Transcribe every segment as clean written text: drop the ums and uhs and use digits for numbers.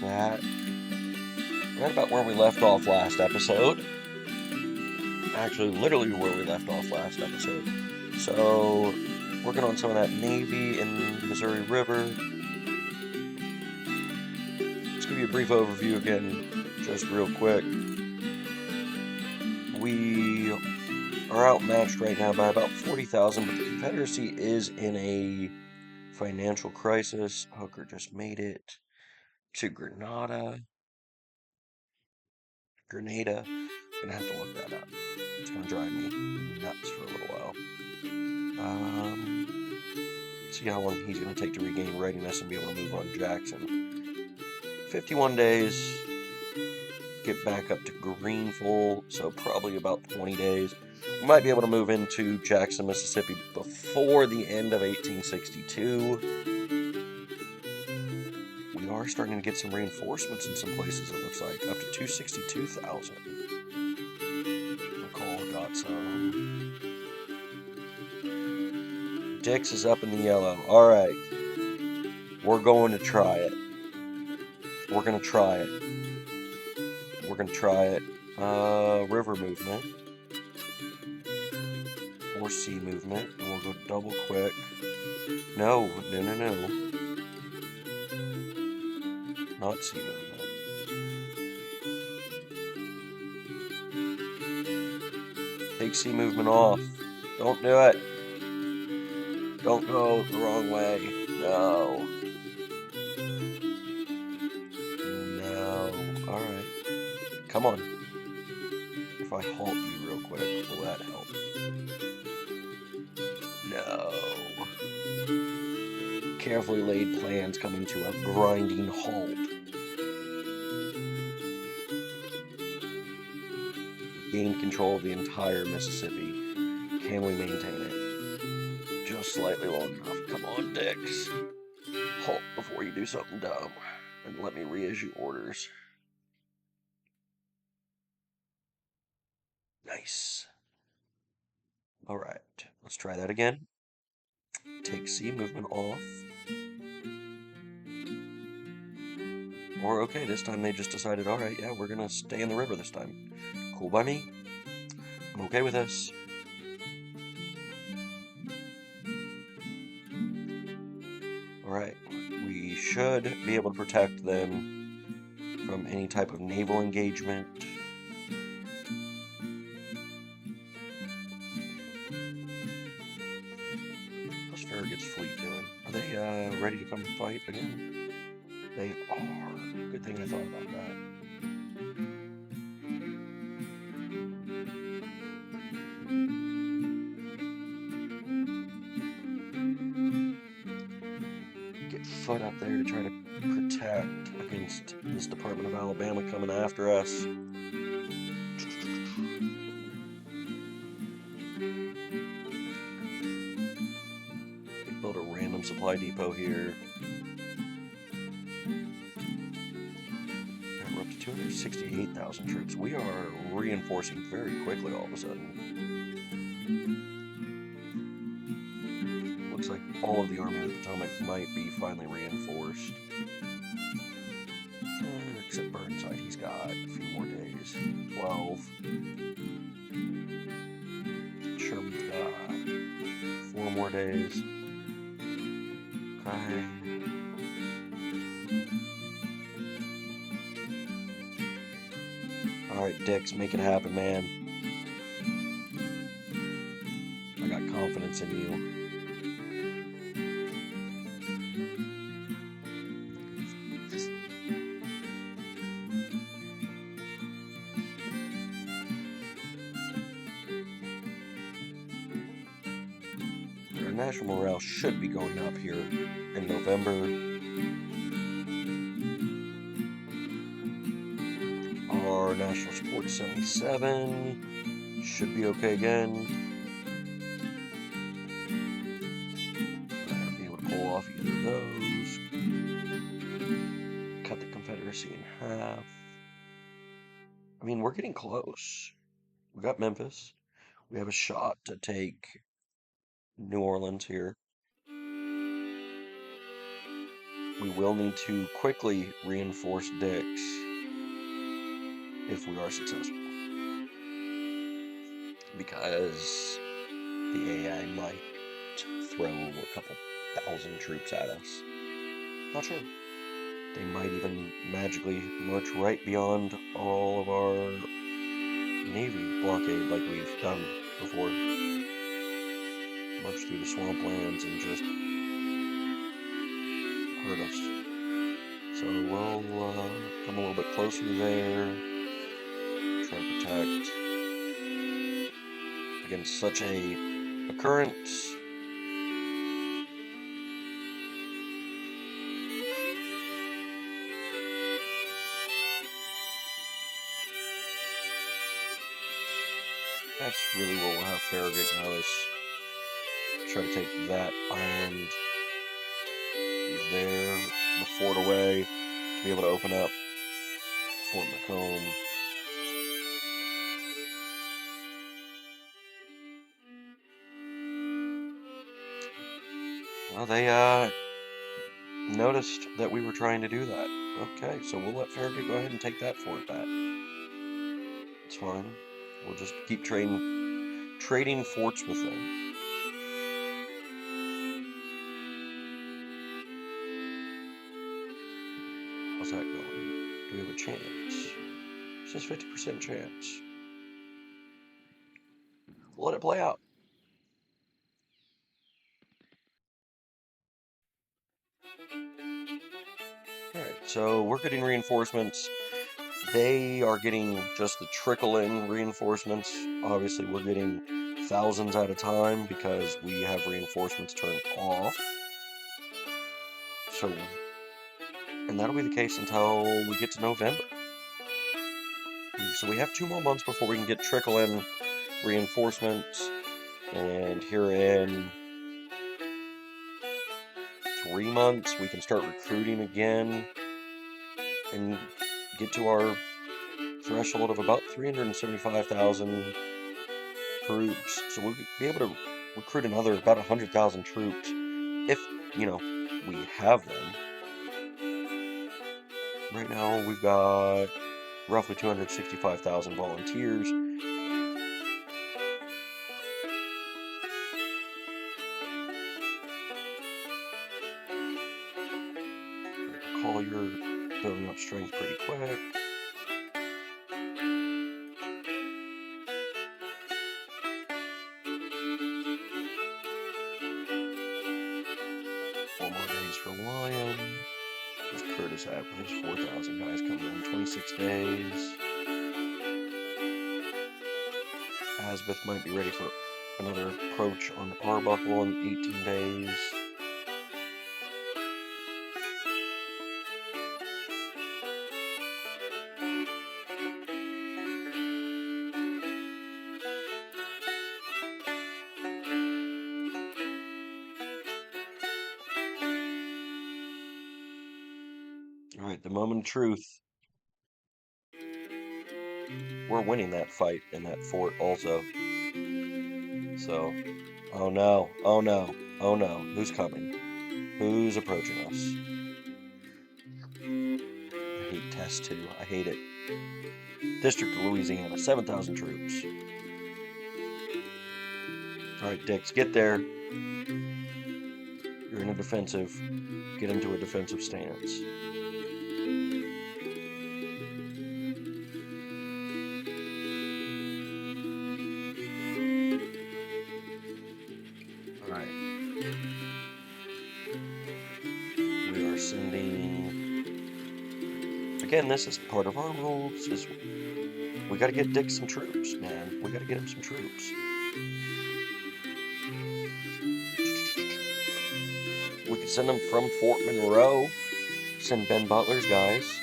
that. Right about where we left off last episode. Actually, literally where we left off last episode. So, working on some of that Navy in the Missouri River. Let's give you a brief overview again, just real quick. We are outmatched right now by about 40,000, but the Confederacy is in a financial crisis. Hooker just made it to Grenada. Grenada. Gonna have to look that up. It's gonna drive me nuts for a little while. See how long he's gonna take to regain readiness and be able to move on Jackson. 51 days. Get back up to Greenville, so probably about 20 days. We might be able to move into Jackson, Mississippi before the end of 1862. We are starting to get some reinforcements in some places, it looks like. Up to 262,000. McCall got some. Dix is up in the yellow. Alright. We're going to try it. We're going to try it. We're going to try it. River movement. Or sea movement. And we'll go double quick. No. Not sea movement. Take sea movement off. Don't do it. Don't go the wrong way. No. No. Alright. Come on. If I halt you real quick, will that help? No. Carefully laid plans coming to a grinding halt. Gain control of the entire Mississippi. Can we maintain it? Just slightly long enough. Come on, Dix. Halt before you do something dumb. And let me reissue orders. Nice. Alright, let's try that again. Take sea movement off. Or, okay, this time they just decided, alright, yeah, we're gonna stay in the river this time. Cool by me. I'm okay with this. Alright, we should be able to protect them from any type of naval engagement. How's Farragut's fleet doing? Are they ready to come fight again? They are. Good thing I thought about that. Get foot up there to try to protect against this Department of Alabama coming after us. Build a random supply depot here. We're up to 268,000 troops. We are reinforcing very quickly all of a sudden. Looks like all of the Army of the Potomac might be finally reinforced. Except Burnside, he's got a few more days. 12. Sherman's got 4 more days. Okay. Alright, Dix, make it happen, man. I got confidence in you. Our national morale should be going up here in November. Our national support 77 should be okay again. Not gonna be able to pull off either of those. Cut the Confederacy in half. I mean, we're getting close. We got Memphis. We have a shot to take New Orleans here. we will need to quickly reinforce Dix if we are successful, because the AI might throw a couple thousand troops at us. Not sure. They might even magically march right beyond all of our Navy blockade like we've done before. March through the swamplands and just hurt us. So we'll come a little bit closer there, try to protect against such a occurrence. That's really what we'll have Farragut go, is try to take that island there, the fort away, to be able to open up Fort Macomb. Well, they noticed that we were trying to do that. Okay, so we'll let Farragut go ahead and take that fort back. It's fine. We'll just keep trading forts with them. How's that going? Do we have a chance? It says 50% chance. We'll let it play out. Alright, so we're getting reinforcements. They are getting just the trickle-in reinforcements. Obviously, we're getting thousands at a time because we have reinforcements turned off. So, and that'll be the case until we get to November. So we have 2 more months before we can get trickle-in reinforcements. And here in 3 months, we can start recruiting again and get to our threshold of about 375,000 troops. So we'll be able to recruit another about 100,000 troops if, we have them. Right now, we've got roughly 265,000 volunteers. Collier building up strength pretty quick. For Lion. Where's Curtis at with his 4,000 guys coming in 26 days? Asbeth might be ready for another approach on the Arbuckle in 18 days. Alright, the moment of truth. We're winning that fight in that fort also. So, oh no, oh no, oh no. Who's coming? Who's approaching us? I hate Test 2. I hate it. District of Louisiana, 7,000 troops. Alright, Dix, get there. You're in a defensive. Get into a defensive stance. Alright. We are sending... Again, this is part of our rules, is we gotta get Dick some troops, man. We gotta get him some troops. We could send them from Fort Monroe. Send Ben Butler's guys.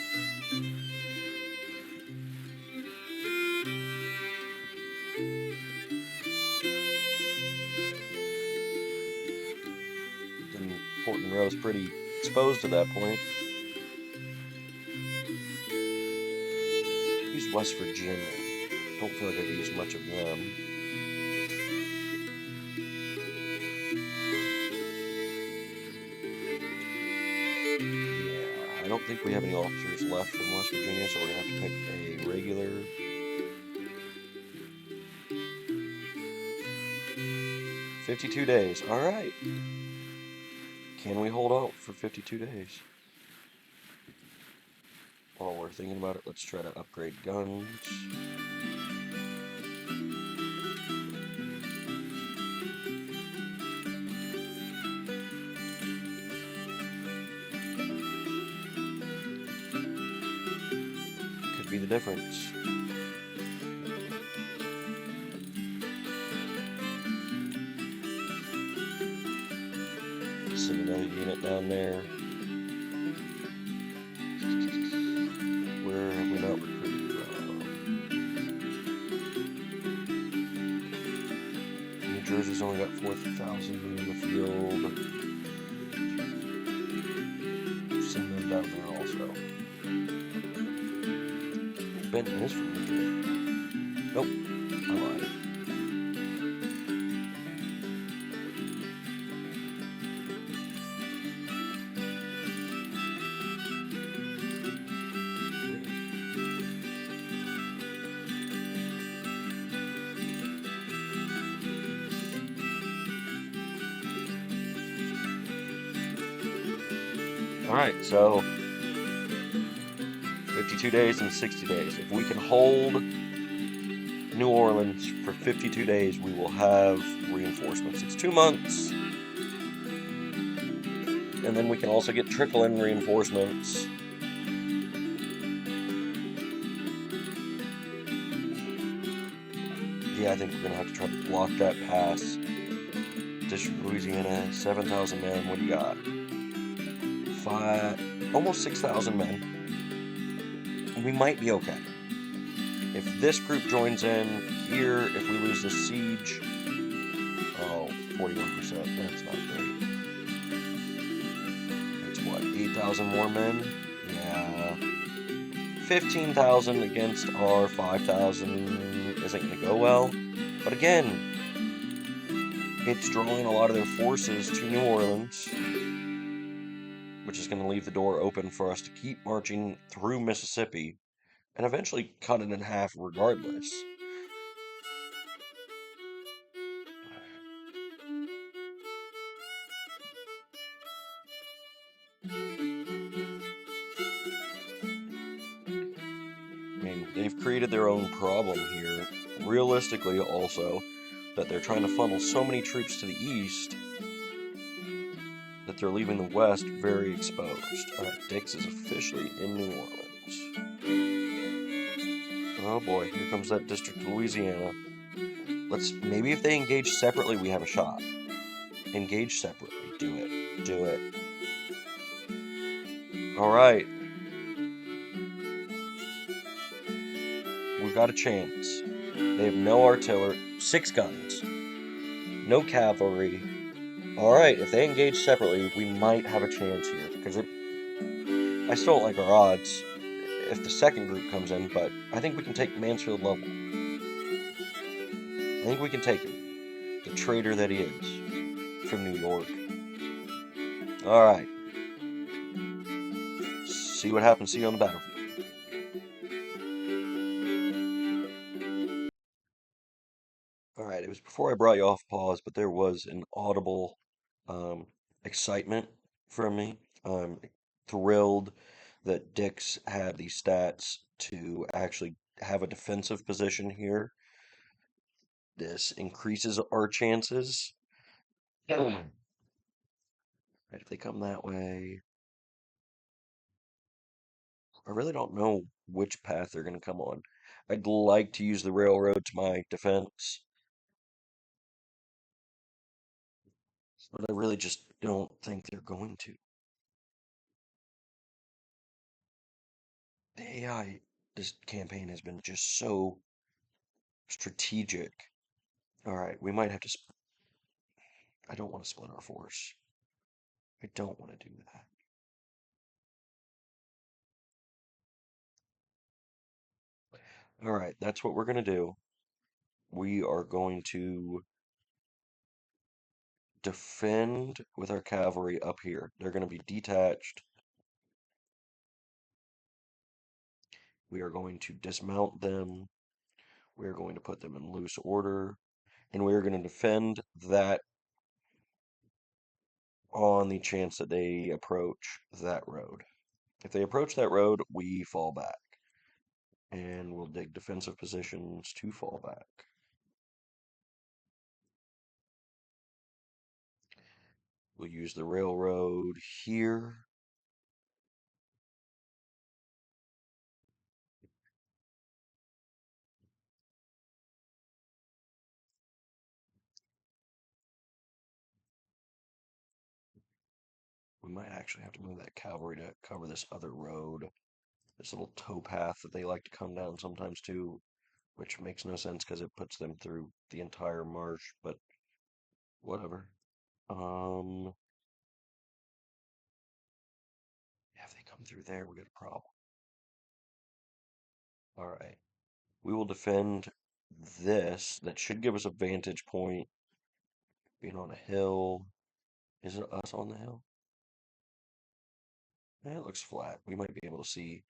Then Fort Monroe's pretty exposed at that point. Use West Virginia. Don't feel like I've used much of them. don't think we have any officers left from West Virginia, so we're gonna have to pick a regular. 52 days. All right. Can we hold out for 52 days? While we're thinking about it, let's try to upgrade guns. Could be the difference. Send another unit down there. Where have we not recruited from? New Jersey's only got 4,000 in the field. Send them down there also. Benton is from New Jersey. Nope, I lied. Alright, so 52 days and 60 days. If we can hold New Orleans for 52 days, we will have reinforcements. It's 2 months. And then we can also get trickle-in reinforcements. Yeah, I think we're going to have to try to block that pass. District of Louisiana, 7,000 men. What do you got? Almost 6,000 men. We might be okay. If this group joins in here, if we lose the siege, 41%, that's not great. It's what, 8,000 more men? Yeah. 15,000 against our 5,000 isn't going to go well. But again, it's drawing a lot of their forces to New Orleans, which is going to leave the door open for us to keep marching through Mississippi and eventually cut it in half regardless. I mean, they've created their own problem here. Realistically, also, that they're trying to funnel so many troops to the east that they're leaving the west very exposed. Alright, Dix is officially in New Orleans. Oh boy, here comes that District of Louisiana. Maybe if they engage separately, we have a shot. Engage separately. Do it. Do it. Alright. We've got a chance. They have no artillery. 6 guns. No cavalry. Alright, if they engage separately, we might have a chance here. Because I still don't like our odds if the second group comes in, but I think we can take Mansfield Level. I think we can take him. The traitor that he is. From New York. Alright. See what happens. See you on the battlefield. Alright, it was before I brought you off pause, but there was an audible excitement from me. I'm thrilled that Dix had the stats to actually have a defensive position here. This increases our chances. Right, if they come that way, I really don't know which path they're going to come on. I'd like to use the railroad to my defense, but I really just don't think they're going to. The AI, this campaign has been just so strategic. All right, we might have to. I don't want to split our force. I don't want to do that. All right, that's what we're going to do. We are going to defend with our cavalry up here. They're going to be detached We are going to dismount them. We are going to put them in loose order. And we are going to defend that on the chance that they approach that road. If they approach that road, we fall back. And we'll dig defensive positions to fall back. We'll use the railroad here. We might actually have to move that cavalry to cover this other road, this little towpath that they like to come down sometimes too, which makes no sense because it puts them through the entire marsh, but whatever. Yeah, if they come through there, we got a problem. All right. We will defend this. That should give us a vantage point. Being on a hill. Is it us on the hill? It looks flat. We might be able to see.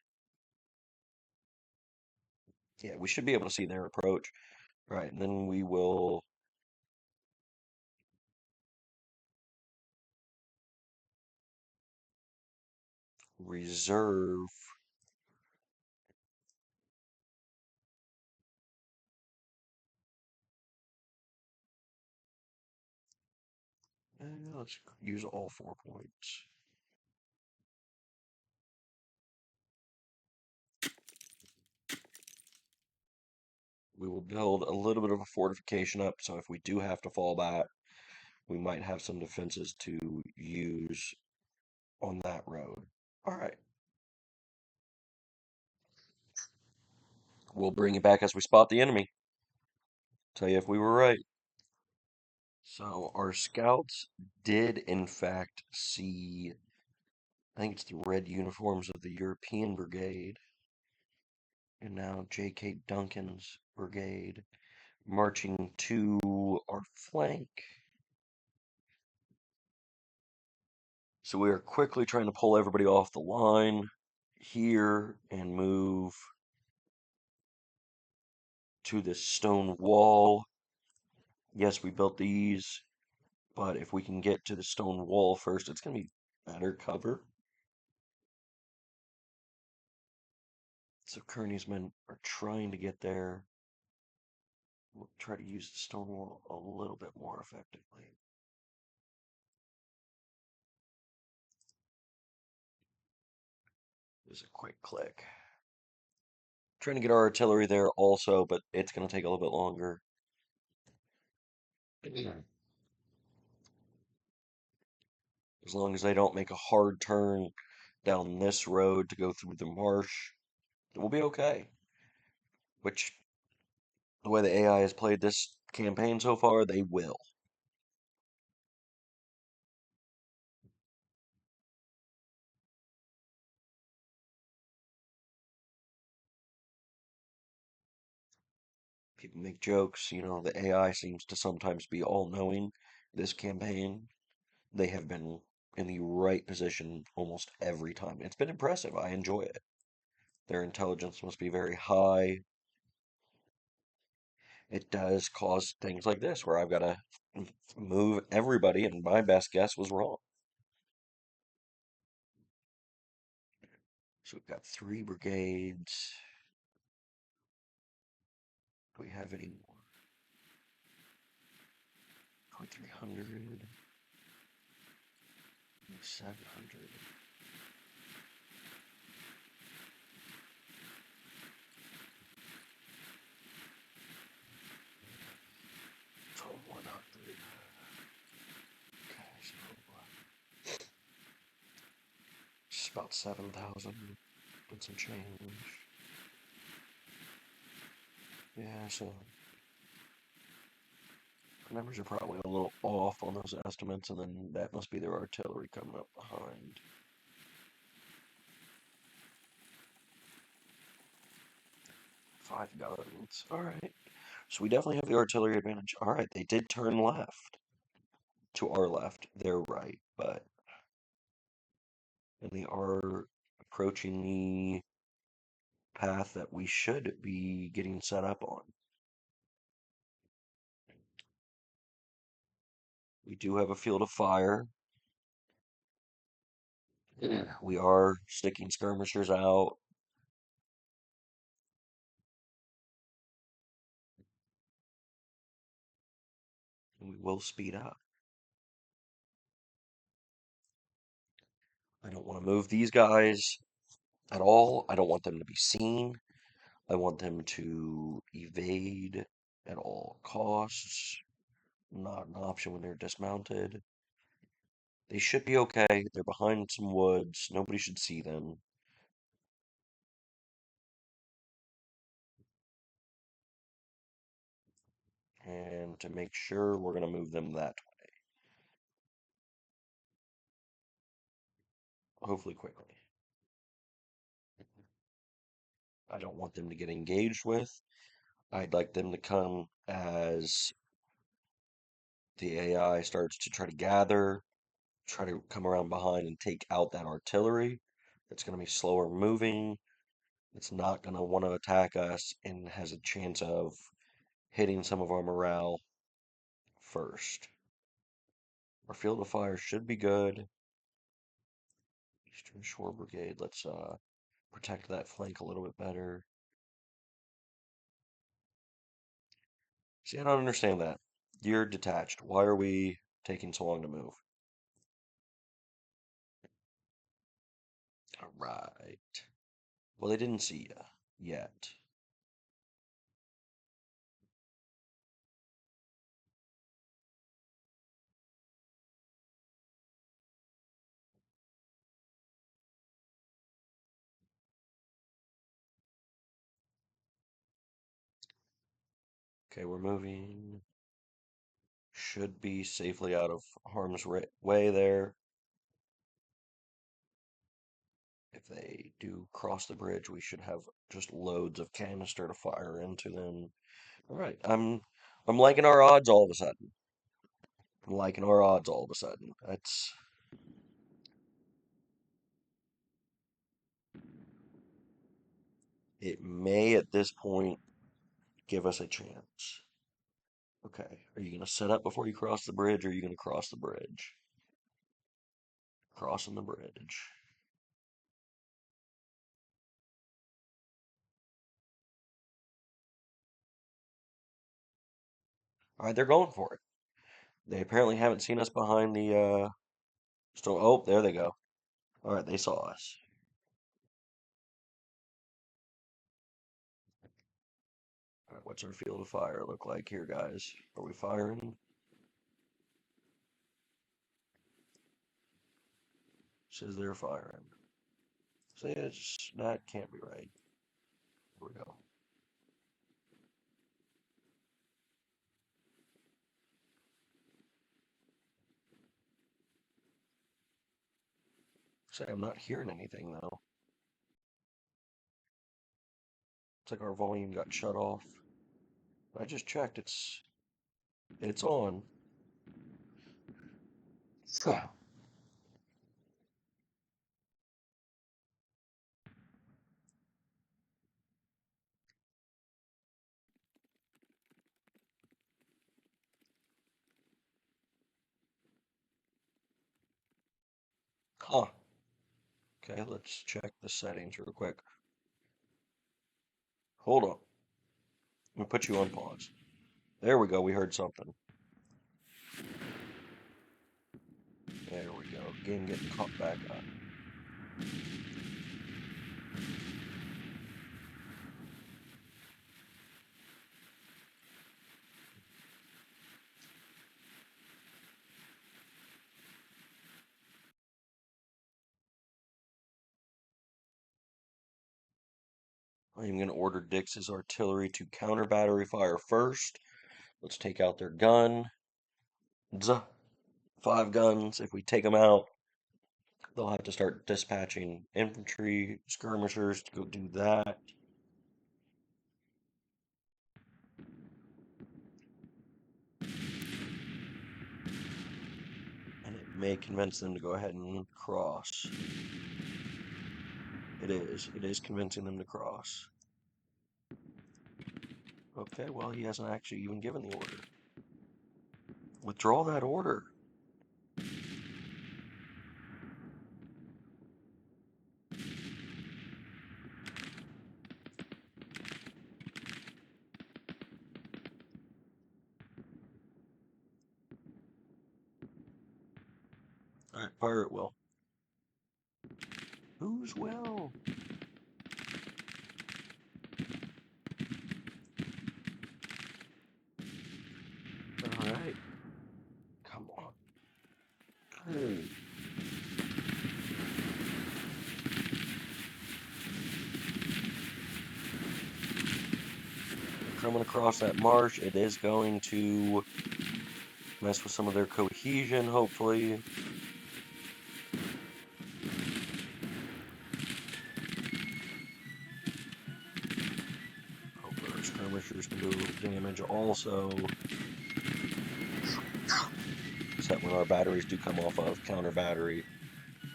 Yeah, we should be able to see their approach. Right, and then we will reserve. Let's use all 4 points. We will build a little bit of a fortification up, so if we do have to fall back, we might have some defenses to use on that road. All right. We'll bring it back as we spot the enemy. Tell you if we were right. So our scouts did in fact see, I think it's the red uniforms of the European Brigade, and now J.K. Duncan's brigade marching to our flank. So we are quickly trying to pull everybody off the line here and move to this stone wall. Yes, we built these, but if we can get to the stone wall first, it's going to be better cover. So Kearney's men are trying to get there. We'll try to use the stone wall a little bit more effectively. Just a quick click. Trying to get our artillery there also, but it's going to take a little bit longer. As long as they don't make a hard turn down this road to go through the marsh, we'll be okay. Which, the way the AI has played this campaign so far, they will. People make jokes, the AI seems to sometimes be all-knowing. This campaign, they have been in the right position almost every time. It's been impressive. I enjoy it. Their intelligence must be very high. It does cause things like this, where I've got to move everybody, and my best guess was wrong. So we've got 3 brigades. Do we have any more? 300, 700. So 100. Okay, so just about 7,000 and some change. Yeah, so numbers are probably a little off on those estimates, and then that must be their artillery coming up behind. 5 guns. All right. So we definitely have the artillery advantage. All right, they did turn left. To our left, they're right, but and they are approaching the path that we should be getting set up on. We do have a field of fire. We are sticking skirmishers out. And we will speed up. I don't want to move these guys at all. I don't want them to be seen. I want them to evade at all costs. Not an option when they're dismounted. They should be okay. They're behind some woods. Nobody should see them. And to make sure, we're going to move them that way. Hopefully quickly. I don't want them to get engaged with. I'd like them to come as the AI starts to try to gather, try to come around behind and take out that artillery. That's going to be slower moving. It's not going to want to attack us and has a chance of hitting some of our morale first. Our field of fire should be good. Eastern Shore Brigade, let's protect that flank a little bit better. See, I don't understand that. You're detached. Why are we taking so long to move? All right. Well, they didn't see you yet. Okay, we're moving. Should be safely out of harm's way there. If they do cross the bridge, we should have just loads of canister to fire into them. All right, I'm liking our odds all of a sudden. I'm liking our odds all of a sudden. That's it may at this point give us a chance. Okay, are you gonna set up before you cross the bridge, or are you gonna cross the bridge? Crossing the bridge. All right, they're going for it. They apparently haven't seen us behind the stone. Oh, there they go. All right, they saw us. All right, what's our field of fire look like here, guys? Are we firing? Says they're firing. See, that can't be right. Here we go. Say, I'm not hearing anything though. It's like our volume got shut off. I just checked. It's on. Huh. Okay, let's check the settings real quick. Hold on. Let me put you on pause. There we go. We heard something. There we go. Again, getting caught back up. I'm going to order Dix's artillery to counter battery fire first. Let's take out their gun. Zuh. 5 guns. If we take them out, they'll have to start dispatching infantry skirmishers to go do that. And it may convince them to go ahead and cross. It is. It is convincing them to cross. Okay, well, he hasn't actually even given the order. Withdraw that order. Alright, fire at will. Whose will? Alright. Come on. Hey. Coming across that marsh, it is going to mess with some of their cohesion, hopefully. Hope our skirmishers can do a little damage also. So that when our batteries do come off of counter battery,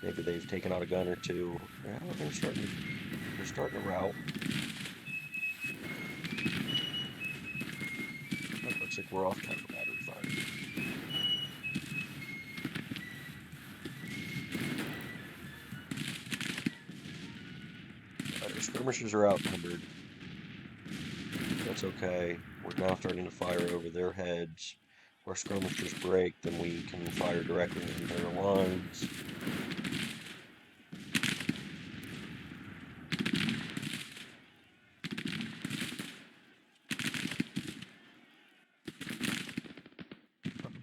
maybe they've taken out a gun or two. Yeah, they're starting to rout. That looks like we're off counter battery fire. Our skirmishers are outnumbered. That's okay. We're now starting to fire over their heads. Where skirmishers break, then we can fire directly into their lines.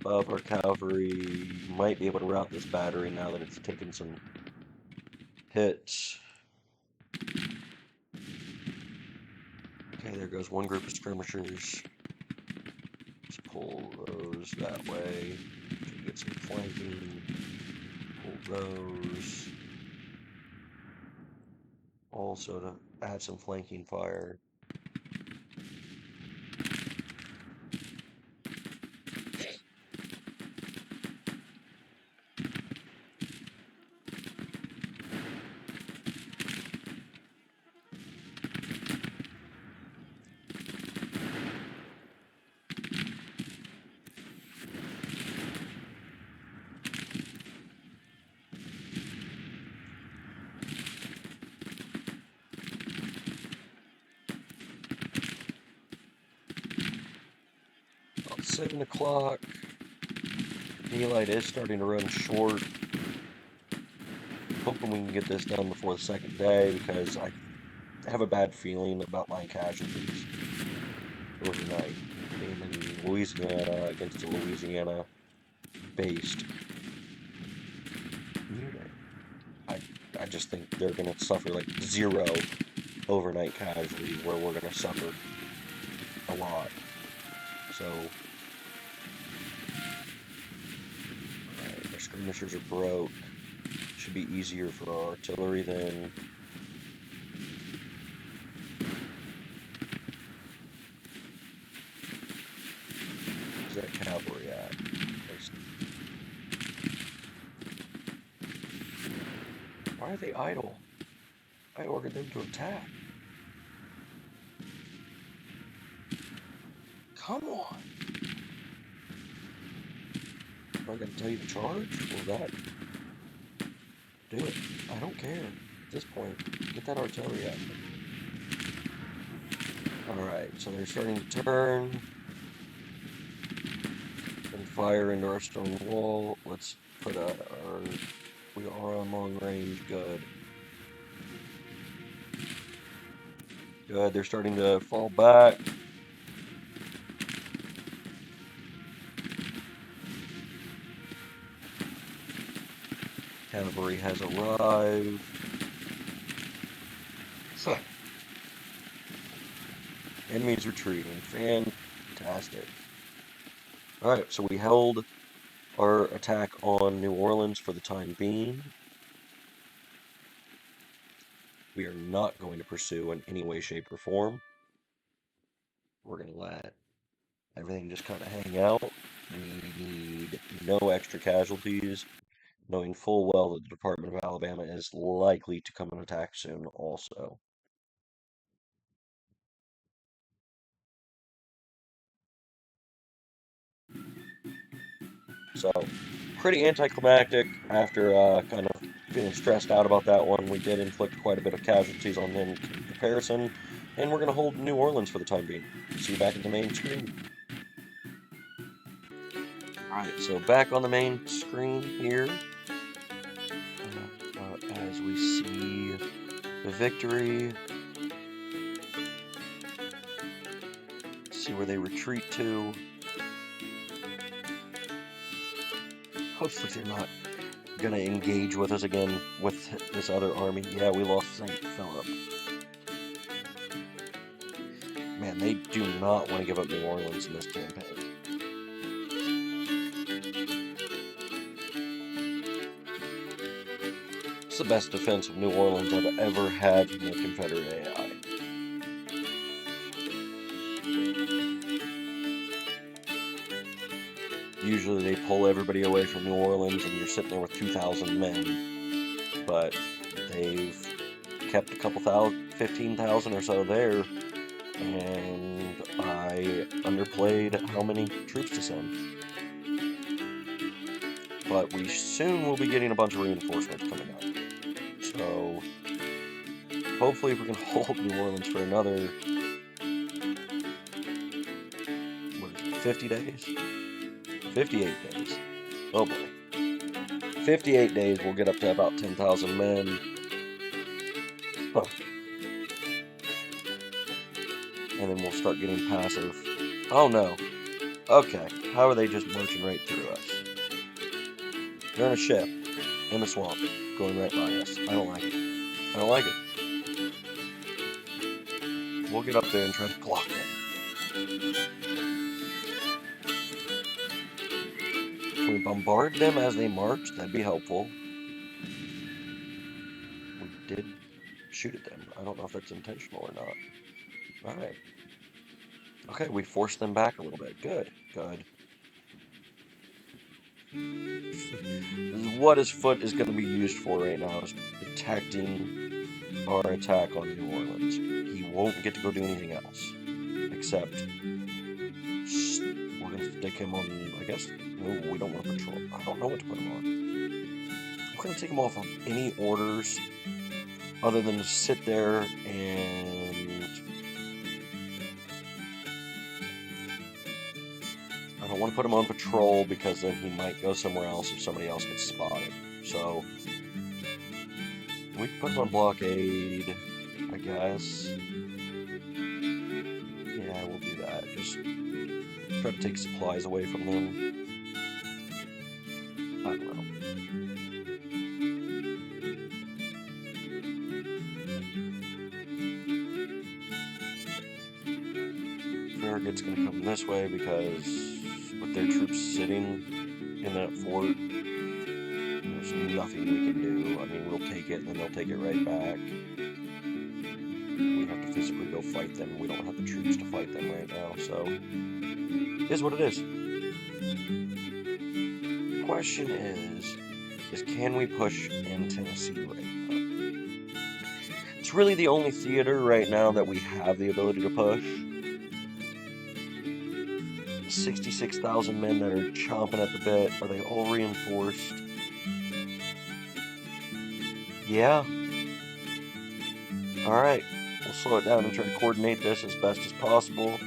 Above, our cavalry might be able to rout this battery now that it's taken some hits. Okay, there goes one group of skirmishers. Let's pull those that way to get some flanking. Pull those. Also to add some flanking fire. About 7 o'clock. Daylight is starting to run short. Hoping we can get this done before the second day because I have a bad feeling about my casualties overnight. Being in Louisiana against a Louisiana based unit. I just think they're going to suffer like 0 overnight casualties where we're going to suffer a lot. So, alright, our skirmishers are broke. Should be easier for our artillery then. Where's that cavalry at? Why are they idle? I ordered them to attack. Come on! Am I gonna tell you to charge? Or that? Do it. I don't care. At this point, get that artillery out. Alright, so they're starting to turn. And fire into our stone wall. Let's put our... We are on long range. Good. Good, they're starting to fall back. Cavalry has arrived. So, enemies retreating. Fantastic. Alright, so we held our attack on New Orleans for the time being. We are not going to pursue in any way, shape, or form. We're going to let everything just kind of hang out. We need no extra casualties. knowing full well that the Department of Alabama is likely to come and attack soon also. So, pretty anticlimactic after kind of feeling stressed out about that one. We did inflict quite a bit of casualties on them in comparison, and we're going to hold New Orleans for the time being. See you back at the main screen. Alright, so back on the main screen here, as we see the victory, see where they retreat to. Hopefully they're not gonna engage with us again with this other army. Yeah, we lost St. Philip. Man, they do not want to give up New Orleans in this campaign. It's the best defense of New Orleans I've ever had from the Confederate AI. Usually they pull everybody away from New Orleans and you're sitting there with 2,000 men. But they've kept a couple thousand, 15,000 or so there, and I underplayed how many troops to send. But we soon will be getting a bunch of reinforcements coming up. So hopefully if we can hold New Orleans for another, what is it, 50 days? 58 days. Oh boy. 58 days we'll get up to about 10,000 men. Huh. And then we'll start getting passive. Oh no. Okay. How are they just marching right through us? They're in a ship. In the swamp. Going right by us. I don't like it. I don't like it. We'll get up there and try to block them. Can we bombard them as they march? That'd be helpful. We did shoot at them. I don't know if that's intentional or not. Alright. Okay, we forced them back a little bit. Good. Good. This is what his foot is going to be used for right now, is protecting our attack on New Orleans. He won't get to go do anything else. Except, we're going to stick him on, I guess, no, we don't want to patrol. I don't know what to put him on. We're going to take him off of any orders other than to sit there and... I don't want to put him on patrol because then he might go somewhere else if somebody else gets spotted. So, we can put him on blockade, I guess. Yeah, we'll do that. Just try to take supplies away from them. I don't know. Farragut's gonna come this way because with their troops sitting in that fort, there's nothing we can do. I mean, we'll take it and then they'll take it right back. We have to physically go fight them. We don't have the troops to fight them right now, so it is what it is. The question is can we push in Tennessee right now? It's really the only theater right now that we have the ability to push. 66,000 men that are chomping at the bit. Are they all reinforced? Yeah. Alright. We'll slow it down and try to coordinate this as best as possible.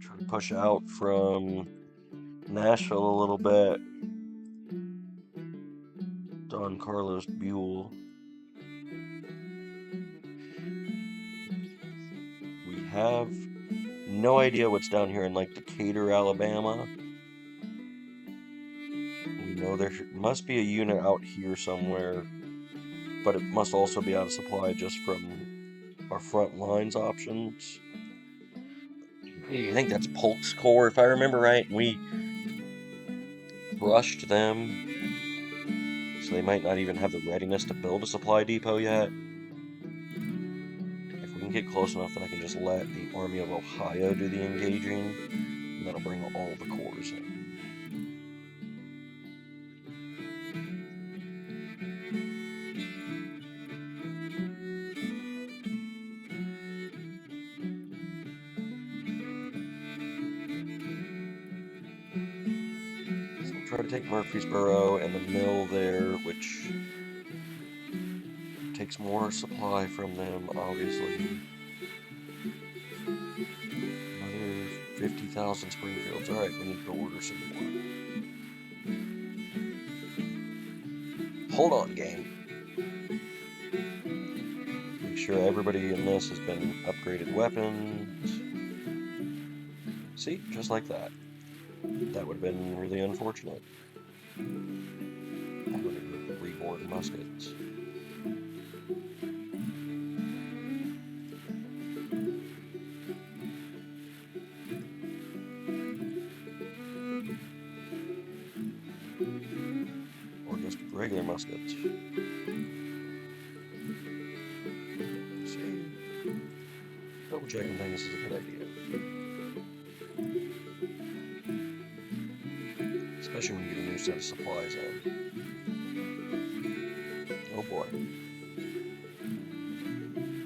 Try to push out from Nashville a little bit. Don Carlos Buell. We have no idea what's down here in like Decatur, Alabama. We know there must be a unit out here somewhere, but it must also be out of supply just from our front lines options. I think that's Polk's Corps, if I remember right. We crushed them, so they might not even have the readiness to build a supply depot yet. If we can get close enough, then I can just let the Army of Ohio do the engaging, and that'll bring all the corps in. So we'll try to take Murfreesboro and the mill there, which takes more supply from them, obviously. Another 50,000 Springfields. Alright, we need to order some more. Hold on, game. Make sure everybody in this has been upgraded weapons. See, just like that. That would have been really unfortunate. I would have reborn muskets. Or just regular muskets. See, double checking things is a good idea. Especially when you get a new set of supplies in. Oh boy.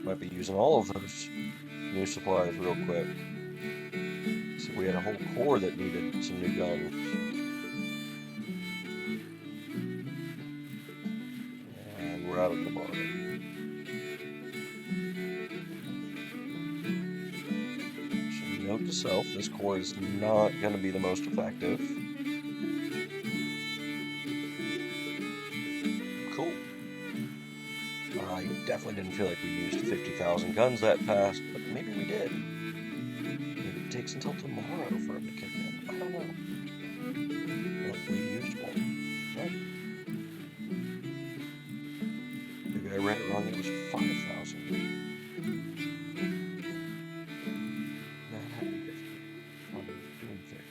Might be using all of those new supplies real quick. So we had a whole corps that needed some new guns. And we're out of the bottom. So note to self, this corps is not going to be the most effective. Cool. I definitely didn't feel like we used 50,000 guns that fast, but maybe we did. Maybe it takes until tomorrow for them to kick in. I don't know. Well, we used one. Right? Maybe I read it wrong. It was 5,000. That had to be 50. I'm doing 50.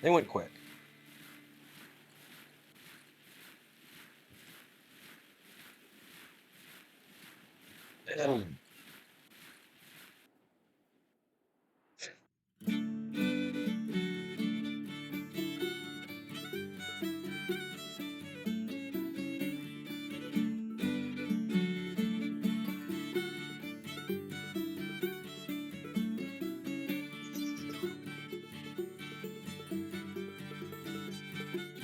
They went quick.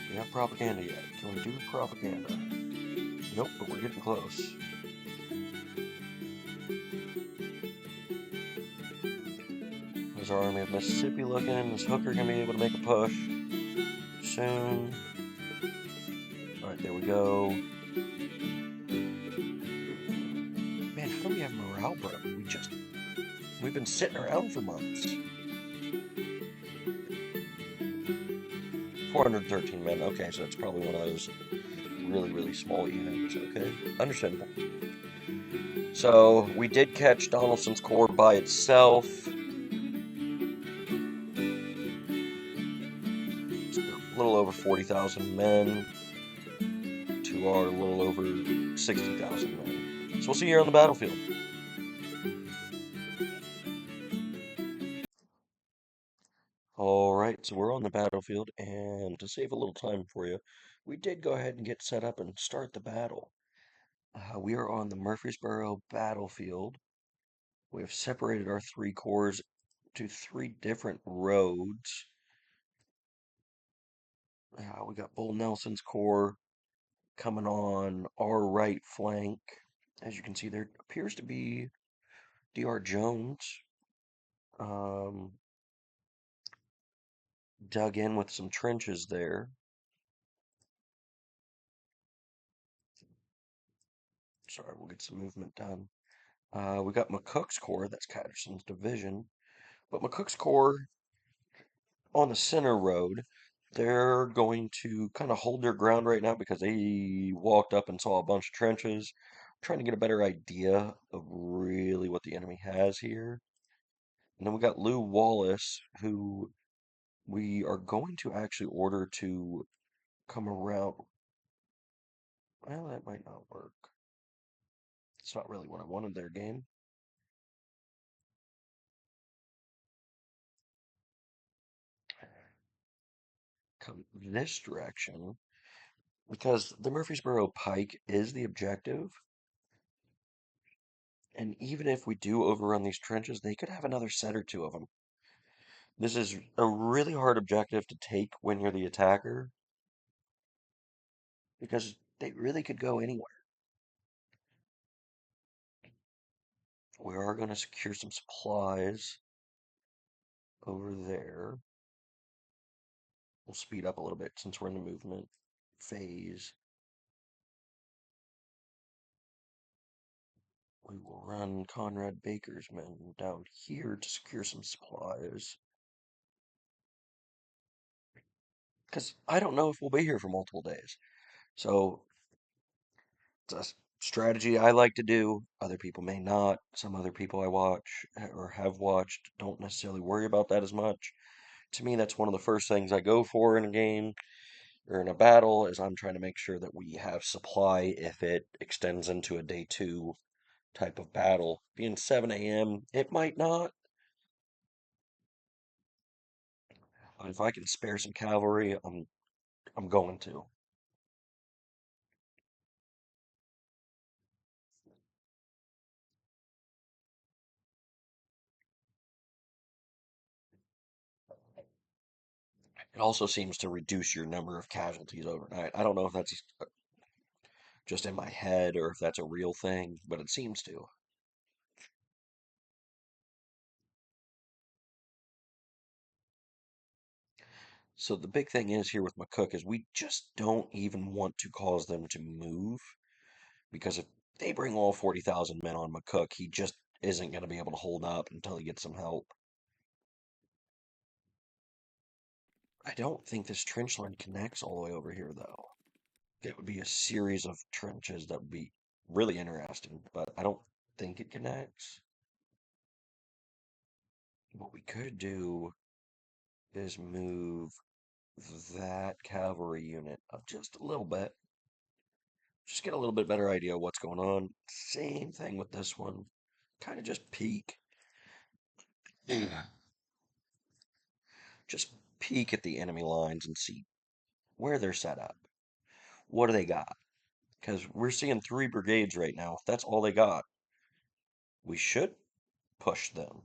We have propaganda yet? Can we do propaganda? Nope, but we're getting close. There's our Army of Mississippi looking. Is Hooker gonna be able to make a push soon? Alright, there we go. Man, how do we have morale broke? We've been sitting around for months. 413 men. Okay, so it's probably one of those really, really small units. Okay, understandable. So we did catch Donaldson's Corps by itself. It's a little over 40,000 men to our little over 60,000 men. So we'll see you here on the battlefield. Alright, so we're on the battlefield, and to save a little time for you, we did go ahead and get set up and start the battle. We are on the Murfreesboro battlefield. We have separated our three corps to three different roads. We got Bull Nelson's corps coming on our right flank. As you can see, there appears to be D.R. Jones um, dug in with some trenches there. Sorry, we'll get some movement done. We got McCook's corps, that's Catterson's division. But McCook's corps on the center road, they're going to kind of hold their ground right now because they walked up and saw a bunch of trenches, trying to get a better idea of really what the enemy has here. And then we got Lou Wallace, who we are going to actually order to come around. Well, that might not work. It's not really what I wanted their game. Come this direction because the Murfreesboro Pike is the objective. And even if we do overrun these trenches, they could have another set or two of them. This is a really hard objective to take when you're the attacker because they really could go anywhere. We are going to secure some supplies over there. We'll speed up a little bit since we're in the movement phase. We will run Conrad Baker's men down here to secure some supplies. Because I don't know if we'll be here for multiple days. So it's a strategy I like to do. Other people may not. Some other people I watch or have watched don't necessarily worry about that as much. To me, that's one of the first things I go for in a game or in a battle is I'm trying to make sure that we have supply if it extends into a day two type of battle. Being 7 a.m., it might not. But if I can spare some cavalry, I'm going to. It also seems to reduce your number of casualties overnight. I don't know if that's just in my head or if that's a real thing, but it seems to. So the big thing is here with McCook is we just don't even want to cause them to move because if they bring all 40,000 men on McCook, he just isn't going to be able to hold up until he gets some help. I don't think this trench line connects all the way over here, though. It would be a series of trenches that would be really interesting, but I don't think it connects. What we could do is move that cavalry unit up just a little bit. Just get a little bit better idea of what's going on. Same thing with this one. Kind of just peek. Yeah. Just peek at the enemy lines and see where they're set up. What do they got? Because we're seeing 3 brigades right now. If that's all they got, we should push them.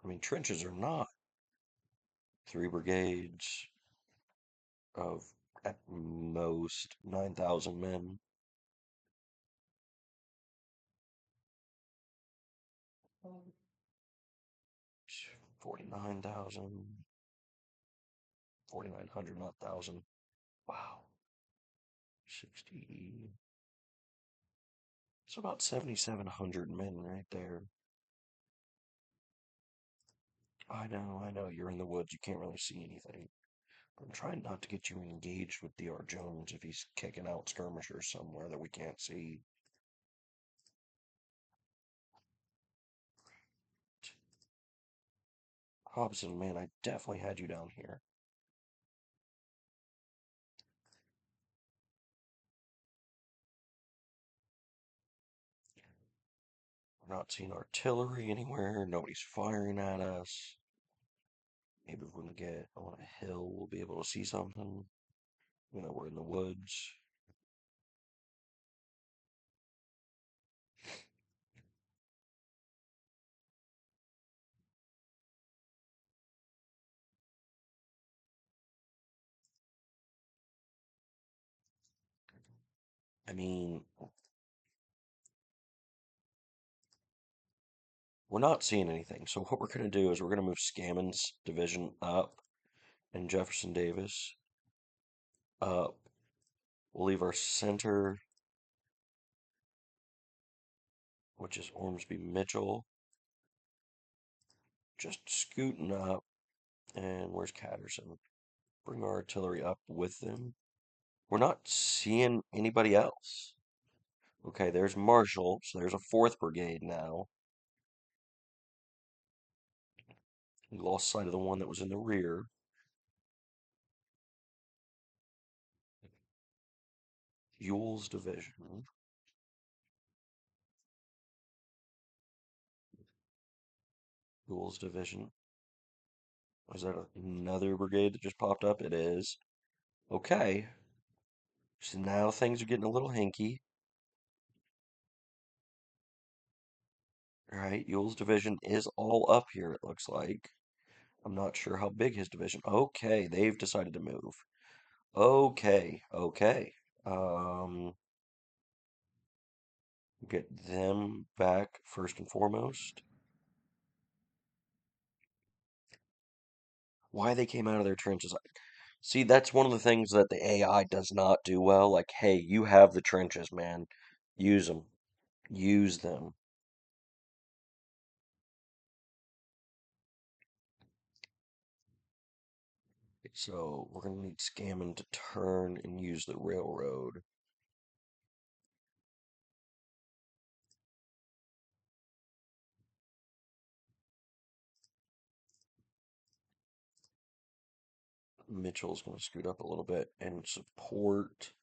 I mean, trenches are not 3 brigades of at most 9,000 men. 49,000, 4,900, not 1,000. Wow. 60. It's about 7,700 men right there. I know, you're in the woods, you can't really see anything. I'm trying not to get you engaged with D.R. Jones if he's kicking out skirmishers somewhere that we can't see. Hobson, man, I definitely had you down here. We're not seeing artillery anywhere. Nobody's firing at us. Maybe if we can get on a hill, we'll be able to see something. We're in the woods. I mean, we're not seeing anything. So what we're going to do is we're going to move Scammon's division up and Jefferson Davis up. We'll leave our center, which is Ormsby Mitchell, just scooting up. And where's Catterson? Bring our artillery up with them. We're not seeing anybody else. Okay, there's Marshall, so there's a 4th Brigade now. We lost sight of the one that was in the rear. Ewell's division. Ewell's division. Was that another brigade that just popped up? It is. Okay. So now things are getting a little hinky. All right, Ewell's division is all up here, it looks like. I'm not sure how big his division. Okay, they've decided to move. Okay, okay. Um, get them back first and foremost. Why they came out of their trenches. See, that's one of the things that the AI does not do well. Like, hey, you have the trenches, man. Use them. Use them. So we're gonna need Scammon to turn and use the railroad. Mitchell's gonna scoot up a little bit and support.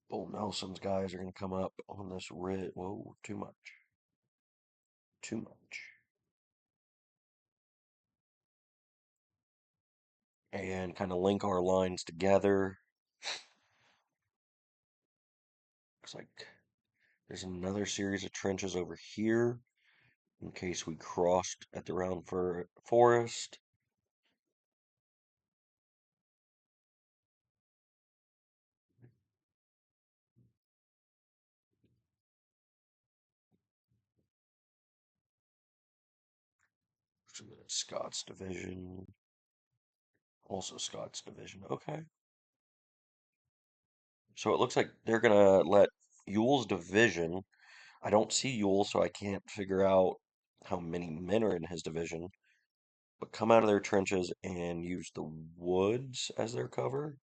Bull Nelson's guys are gonna come up on this rid. Whoa, too much. Too much. And kind of link our lines together. Looks like there's another series of trenches over here in case we crossed at the round forest. So that's Scott's division. Also Scott's division. Okay. So it looks like they're gonna let Ewell's division. I don't see Ewell, so I can't figure out how many men are in his division. But come out of their trenches and use the woods as their cover.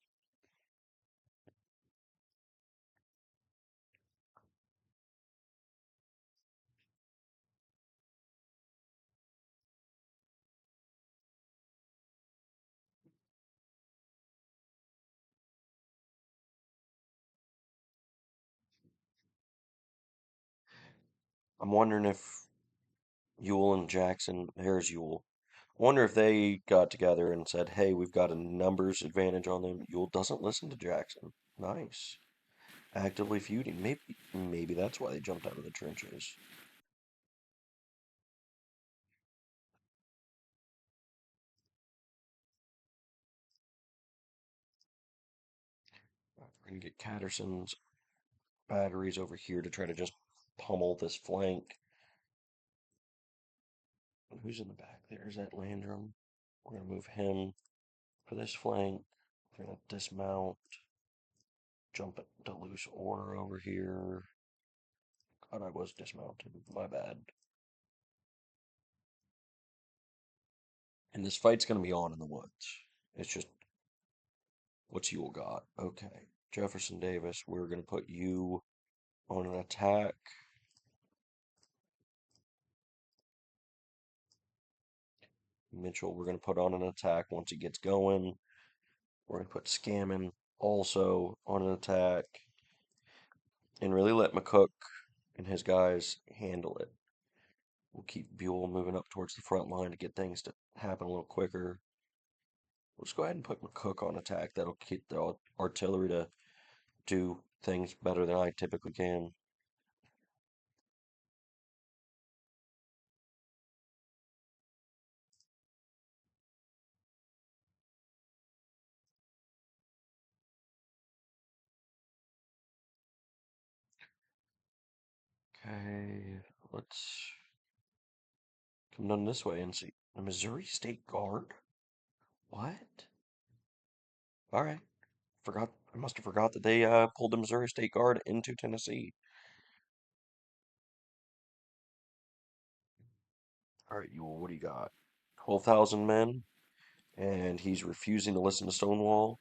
I'm wondering if Ewell and Jackson, there's Ewell. I wonder if they got together and said, hey, we've got a numbers advantage on them. Ewell doesn't listen to Jackson. Nice. Actively feuding. Maybe that's why they jumped out of the trenches. We're gonna get Catterson's batteries over here to try to just pummel this flank. Who's in the back there? Is that Landrum? We're gonna move him for this flank. We're gonna dismount, jump it to loose order over here. God, I was dismounted. My bad. And this fight's gonna be on in the woods. It's just what's Ewell got? Okay. Jefferson Davis, we're gonna put you on an attack. Mitchell, we're gonna put on an attack once he gets going. We're gonna put Scammon also on an attack. And really let McCook and his guys handle it. We'll keep Buell moving up towards the front line to get things to happen a little quicker. We'll just go ahead and put McCook on attack. That'll keep the artillery to do things better than I typically can. Okay, let's come down this way and see. The Missouri State Guard? What? All right. Forgot. I must have forgot that they pulled the Missouri State Guard into Tennessee. All right, Ewell, what do you got? 12,000 men, and he's refusing to listen to Stonewall.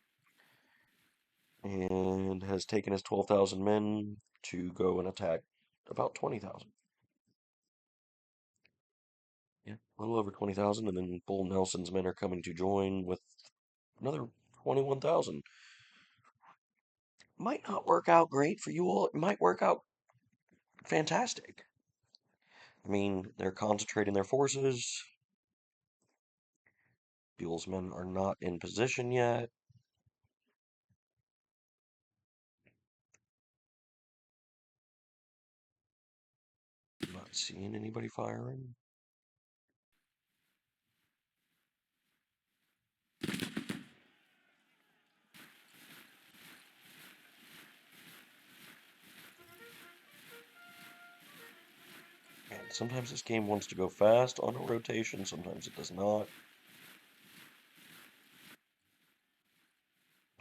and has taken his 12,000 men to go and attack about 20,000. Yeah, a little over 20,000, and then Bull Nelson's men are coming to join with another 21,000. Might not work out great for you all. It might work out fantastic. I mean, they're concentrating their forces. Buell's men are not in position yet. Not seeing anybody firing. And sometimes this game wants to go fast on a rotation, sometimes it does not.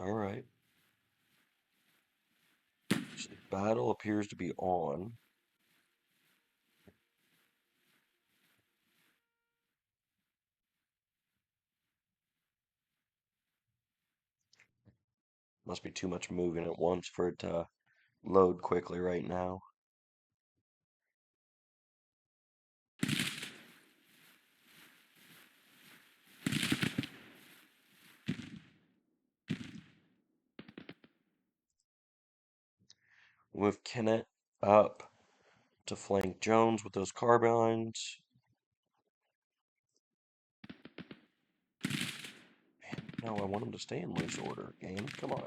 Alright. So the battle appears to be on. Must be too much moving at once for it to load quickly right now. Move Kennett up to flank Jones with those carbines. Man, no, I want him to stay in loose order, game. Come on.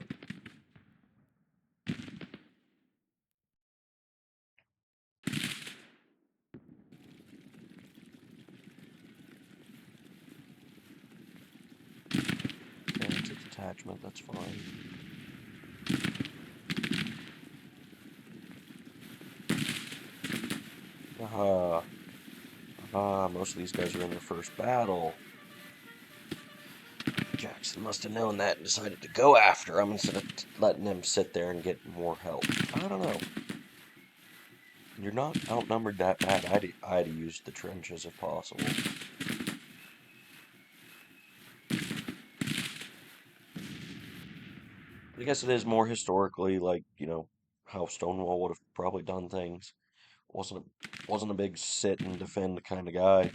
Yeah, it's a detachment, that's fine. Aha. Ah, most of these guys are in their first battle. Jackson must have known that and decided to go after him instead of letting them sit there and get more help. I don't know. You're not outnumbered that bad. I'd have used the trenches if possible. I guess it is more historically like, how Stonewall would have probably done things. Wasn't a big sit and defend kind of guy.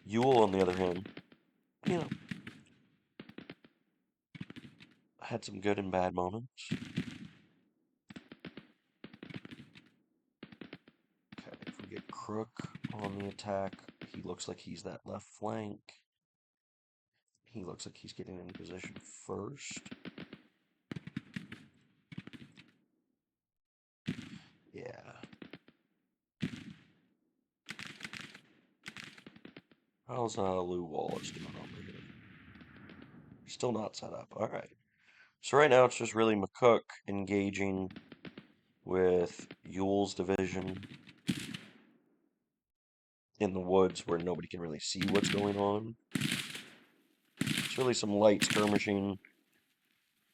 Ewell, on the other hand, you know, had some good and bad moments. Okay, if we get Crook on the attack, he looks like he's that left flank. He looks like he's getting in position first. Yeah. How's Lou Wallace doing over here? Still not set up. All right. So right now it's just really McCook engaging with Ewell's division in the woods where nobody can really see what's going on. It's really some light skirmishing,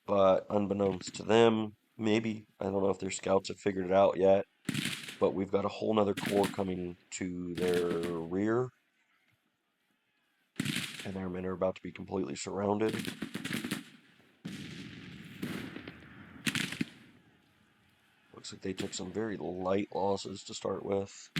but unbeknownst to them, maybe, I don't know if their scouts have figured it out yet, but we've got a whole nother corps coming to their rear, and their men are about to be completely surrounded. Looks like they took some very light losses to start with.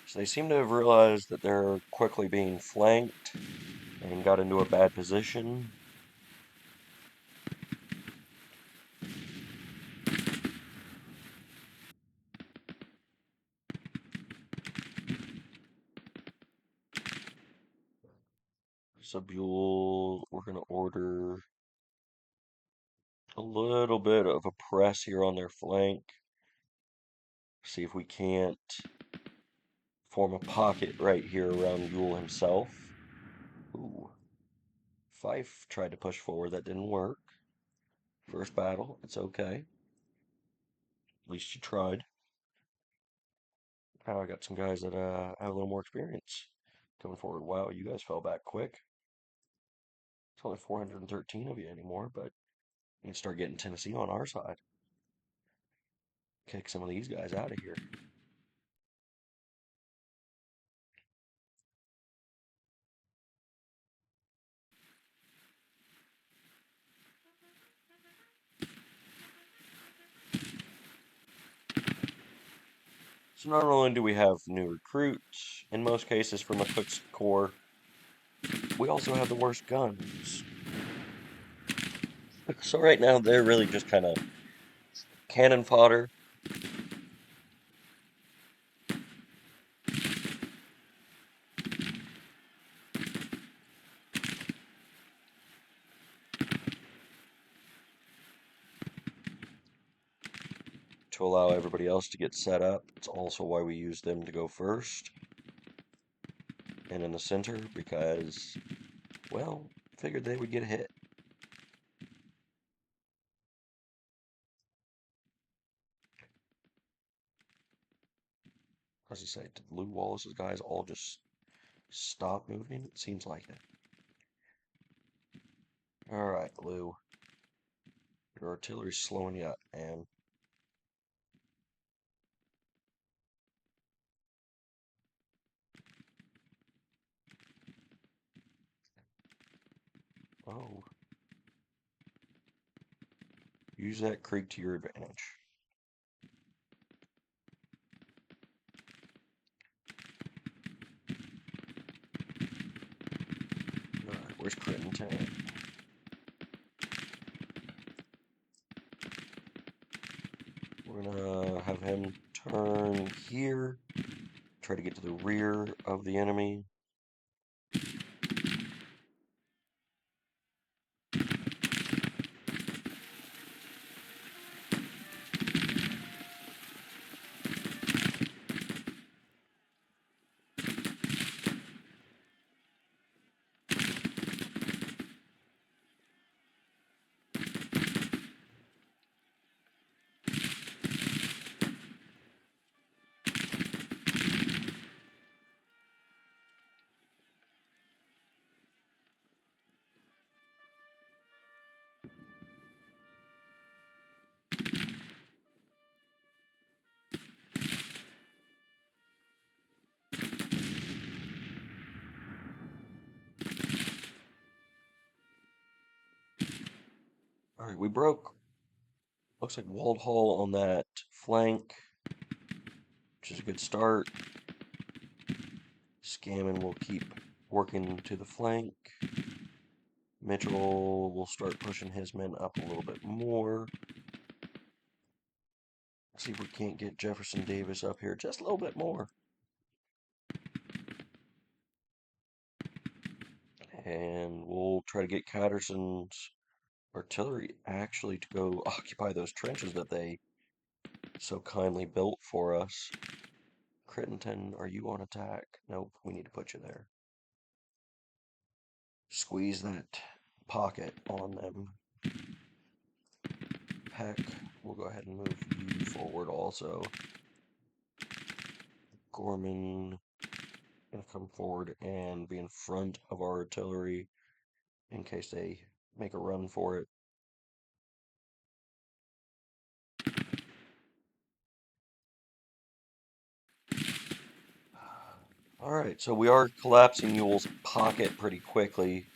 So they seem to have realized that they're quickly being flanked and got into a bad position. So Buell, we're going to order a little bit of a press here on their flank. See if we can't form a pocket right here around Buell himself. Ooh. Fife tried to push forward. That didn't work. First battle. It's okay. At least you tried. Now I got some guys that have a little more experience coming forward. Wow, you guys fell back quick. It's only 413 of you anymore, but you can start getting Tennessee on our side. Kick some of these guys out of here. So not only do we have new recruits, in most cases from the Cook's Corps, we also have the worst guns. So right now they're really just kind of cannon fodder. To allow everybody else to get set up. It's also why we use them to go first and in the center because, well, figured they would get hit. As I say, did Lou Wallace's guys all just stop moving? It seems like it. Alright, Lou. Your artillery's slowing you up, man. Oh. Use that creek to your advantage. Alright, where's Crittenton? We're gonna have him turn here. Try to get to the rear of the enemy. Alright, we broke. Looks like Walled Hall on that flank, which is a good start. Scammon will keep working to the flank. Mitchell will start pushing his men up a little bit more. See if we can't get Jefferson Davis up here just a little bit more. And we'll try to get Catterson's artillery actually to go occupy those trenches that they so kindly built for us. Crittenton, are you on attack? Nope, we need to put you there. Squeeze that pocket on them. Peck, we'll go ahead and move you forward also. Gorman gonna come forward and be in front of our artillery in case they make a run for it. Alright, so we are collapsing Ewell's pocket pretty quickly.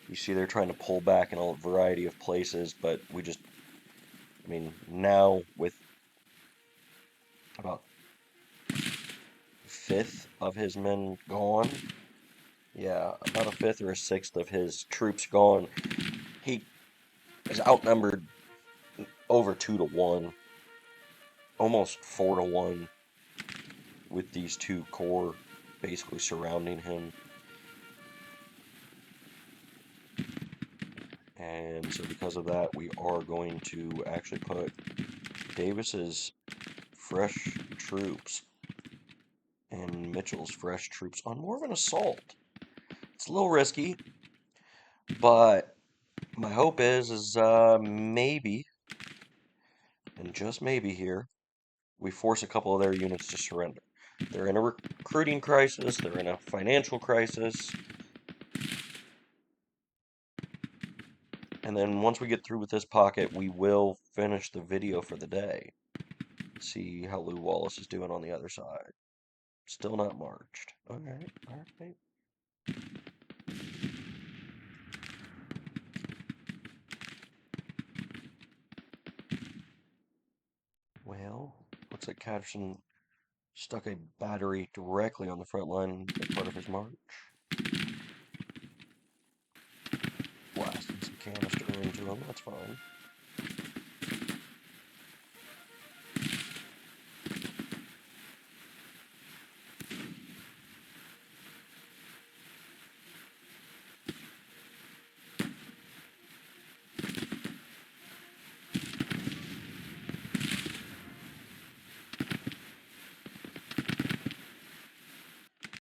You see they're trying to pull back in a variety of places, but we just, I mean, now with about a fifth of his men gone, yeah, about a fifth or a sixth of his troops gone, he is outnumbered over 2 to 1, almost 4 to 1. with these two corps basically surrounding him. And so because of that, we are going to actually put Davis's fresh troops and Mitchell's fresh troops on more of an assault. It's a little risky, but my hope is maybe, and just maybe here, we force a couple of their units to surrender. They're in a recruiting crisis, they're in a financial crisis, and then once we get through with this pocket, we will finish the video for the day. See how Lew Wallace is doing on the other side. Still not marched. Alright, alright. Well, looks like Catterson stuck a battery directly on the front line as part of his march. Blasted some canister into him, that's fine.